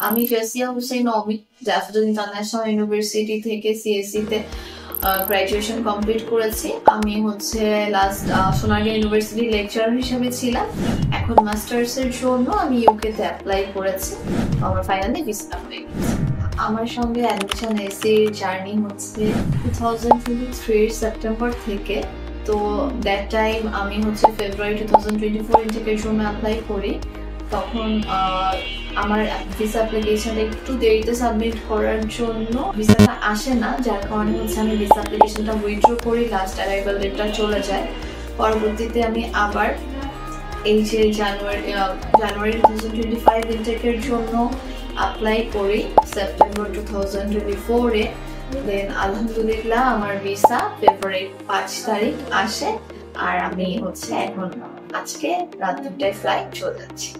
আমি Jasia Hossain Amit Daffodil International University থেকে CSC তে গ্রাজুয়েশন কমপ্লিট করেছি। আমি হচ্ছে লাস্ট সোনালী ইউনিভার্সিটি লেকচারার হিসেবে ছিলাম। এখন মাস্টার্স এর জন্য আমি ইউকে তে অ্যাপ্লাই করেছি। আমার ফাইনালি ভিসা হয়ে গেছে। আমার সঙ্গে অ্যাডমিশন এসির জার্নি হচ্ছে 2023 সেপ্টেম্বর থেকে। তো দ্যাট টাইম আমি হচ্ছে ফেব্রুয়ারি 2024 ইনটেকের জন্য অ্যাপ্লাই করি। তখন আমার ভিসা অ্যাপ্লিকেশন একটু দেরিতে সাবমিট করার জন্য ভিসাটা আসে না, যার কারণে হচ্ছে আমি ভিসা অ্যাপ্লিকেশনটা উইথড্র করি, লাস্ট অ্যারাইভাল ডেটটা চলে যায়। পরবর্তীতে আমি আবার এই যে জানুয়ারি 2025 ইনটেকের জন্য অ্যাপ্লাই করি সেপ্টেম্বর 2024-এ। দেন আলহামদুলিল্লাহ আমার ভিসা ফেব্রুয়ারি 5 তারিখ আসে। আর আমি হচ্ছে এখন আজকে রাত 2টায় ফ্লাইট চলে যাচ্ছি।